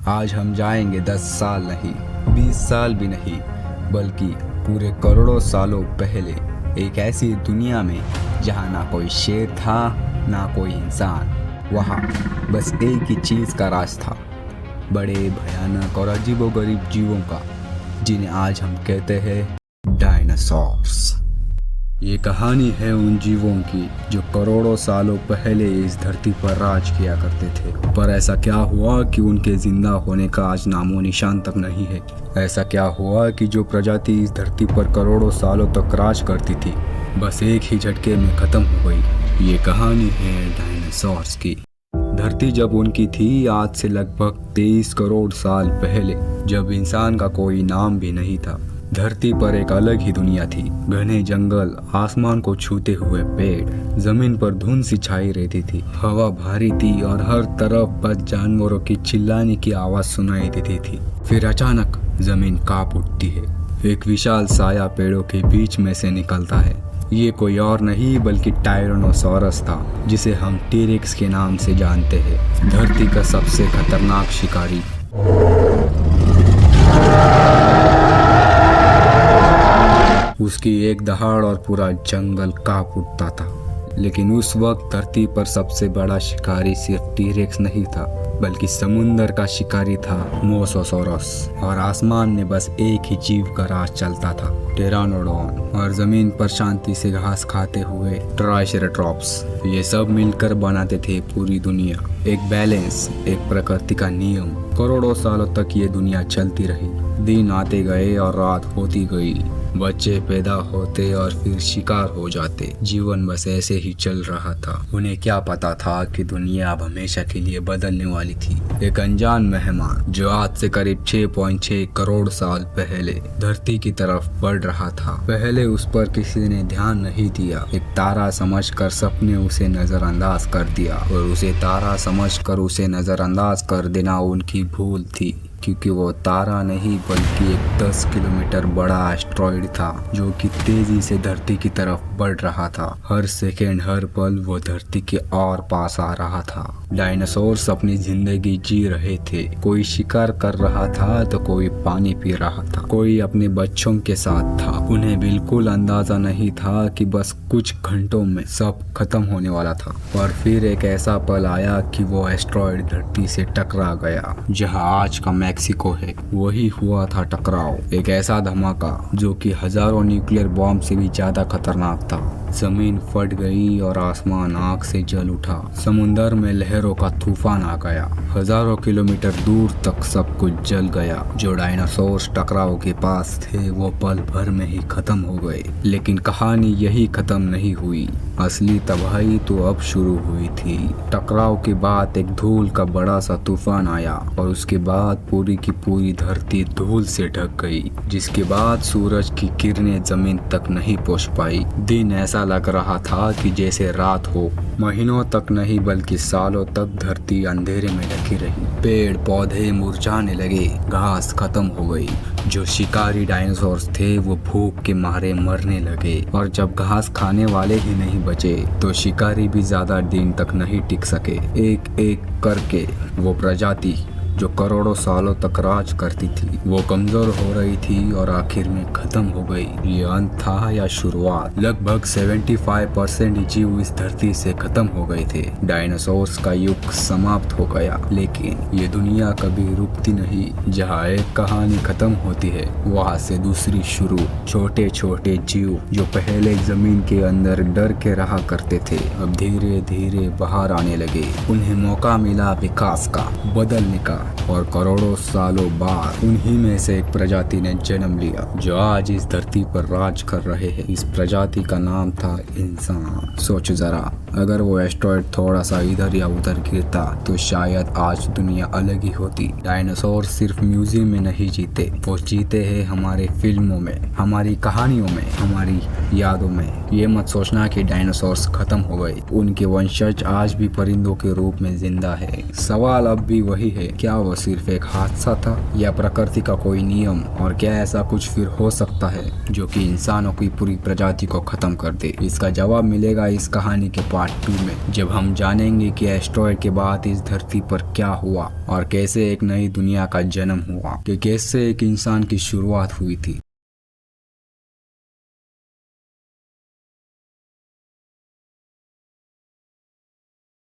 आज हम जाएंगे 10 साल नहीं, 20 साल भी नहीं, बल्कि पूरे करोड़ों सालों पहले एक ऐसी दुनिया में जहाँ ना कोई शेर था ना कोई इंसान। वहाँ बस एक ही चीज़ का राज था, बड़े भयानक और अजीबोगरीब जीवों का, जिन्हें आज हम कहते हैं डायनासोर्स। ये कहानी है उन जीवों की जो करोड़ों सालों पहले इस धरती पर राज किया करते थे। पर ऐसा क्या हुआ कि उनके जिंदा होने का आज नामो निशान तक नहीं है। ऐसा क्या हुआ कि जो प्रजाति इस धरती पर करोड़ों सालों तक राज करती थी, बस एक ही झटके में खत्म हो गई। ये कहानी है डायनासोर्स की। धरती जब उनकी थी, आज से लगभग 23 करोड़ साल पहले, जब इंसान का कोई नाम भी नहीं था। धरती पर एक अलग ही दुनिया थी। घने जंगल, आसमान को छूते हुए पेड़, जमीन पर धुंध सी छाई रहती थी। हवा भारी थी और हर तरफ बस जानवरों की चिल्लाने की आवाज सुनाई देती थी। फिर अचानक जमीन कांप उठती है। एक विशाल साया पेड़ों के बीच में से निकलता है। ये कोई और नहीं बल्कि टायरानोसॉरस था, जिसे हम टी-रेक्स के नाम से जानते हैं। धरती का सबसे खतरनाक शिकारी। उसकी एक दहाड़ और पूरा जंगल कांप उठता था। लेकिन उस वक्त धरती पर सबसे बड़ा शिकारी सिर्फ टी-रेक्स नहीं था, बल्कि समुंदर का शिकारी था मोसोसोरस। और आसमान में बस एक ही जीव का राज चलता था, टेरानोडॉन। और जमीन पर शांति से घास खाते हुए ट्राइसेराटॉप्स। ये सब मिलकर बनाते थे पूरी दुनिया। एक बैलेंस, एक प्रकृति का नियम। करोड़ों सालों तक ये दुनिया चलती रही। दिन आते गए और रात होती गई। बच्चे पैदा होते और फिर शिकार हो जाते। जीवन बस ऐसे ही चल रहा था। उन्हें क्या पता था कि दुनिया अब हमेशा के लिए बदलने वाली थी। एक अनजान मेहमान जो आज से करीब 6.6 करोड़ साल पहले धरती की तरफ बढ़ रहा था। पहले उस पर किसी ने ध्यान नहीं दिया। एक तारा समझकर सबने उसे नजरअंदाज कर दिया, और उसे तारा समझकर उसे नजरअंदाज कर देना उनकी भूल थी, क्योंकि वो तारा नहीं बल्कि एक 10 किलोमीटर बड़ा एस्ट्रॉइड था जो कि तेजी से धरती की तरफ बढ़ रहा था। हर सेकेंड, हर पल वो धरती के और पास आ रहा था। डायनासोर्स अपनी जिंदगी जी रहे थे। कोई शिकार कर रहा था तो कोई पानी पी रहा था, कोई अपने बच्चों के साथ था। उन्हें बिल्कुल अंदाजा नहीं था कि बस कुछ घंटों में सब खत्म होने वाला था। और फिर एक ऐसा पल आया कि वो एस्ट्रॉइड धरती से टकरा गया। जहाँ आज का मेक्सिको है, वही हुआ था टकराव। एक ऐसा धमाका जो कि हजारों न्यूक्लियर बॉम्ब से भी ज्यादा खतरनाक था। जमीन फट गई और आसमान आग से जल उठा। समुंदर में लहरों का तूफान आ गया। हजारों किलोमीटर दूर तक सब कुछ जल गया। जो डायनासोर्स टकराव के पास थे वो पल भर में ही खत्म हो गए। लेकिन कहानी यही खत्म नहीं हुई। असली तबाही तो अब शुरू हुई थी। टकराव के बाद एक धूल का बड़ा सा तूफान आया और उसके बाद पूरी की पूरी धरती धूल से ढक गई, जिसके बाद सूरज की किरणें जमीन तक नहीं पहुंच पाई। दिन ऐसा लग रहा था कि जैसे रात हो। महीनों तक नहीं बल्कि सालों तक धरती अंधेरे में ढकी रही। पेड़ पौधे मुरझाने लगे, घास खत्म हो गई। जो शिकारी डायनासोर्स थे वो भूख के मारे मरने लगे। और जब घास खाने वाले ही नहीं बचे तो शिकारी भी ज्यादा दिन तक नहीं टिक सके। एक एक करके वो प्रजाति जो करोड़ों सालों तक राज करती थी वो कमजोर हो रही थी और आखिर में खत्म हो गई। ये अंत था या शुरुआत? लगभग 75% जीव इस धरती से खत्म हो गए थे। डायनासोर्स का युग समाप्त हो गया। लेकिन ये दुनिया कभी रुकती नहीं। जहाँ एक कहानी खत्म होती है वहाँ से दूसरी शुरू। छोटे छोटे जीव जो पहले जमीन के अंदर डर के रहा करते थे, अब धीरे धीरे बाहर आने लगे। उन्हें मौका मिला विकास का, बदलने का, और करोड़ों सालों बाद उन्हीं में से एक प्रजाति ने जन्म लिया जो आज इस धरती पर राज कर रहे हैं। इस प्रजाति का नाम था इंसान। सोचो जरा, अगर वो एस्ट्रॉइड थोड़ा सा इधर या उधर गिरता तो शायद आज दुनिया अलग ही होती। डायनासोर सिर्फ म्यूजियम में नहीं जीते, वो जीते हैं हमारे फिल्मों में, हमारी कहानियों में, हमारी यादों में। ये मत सोचना कि डायनासोर्स खत्म हो गए। उनके वंशज आज भी परिंदों के रूप में जिंदा है। सवाल अब भी वही है, क्या क्या वो सिर्फ एक हादसा था या प्रकृति का कोई नियम, और क्या ऐसा कुछ फिर हो सकता है जो कि इंसानों की पूरी प्रजाति को खत्म कर दे? इसका जवाब मिलेगा इस कहानी के पार्ट 2 में, जब हम जानेंगे कि एस्टेरॉयड के बाद इस धरती पर क्या हुआ और कैसे एक नई दुनिया का जन्म हुआ, कि कैसे एक इंसान की शुरुआत हुई थी।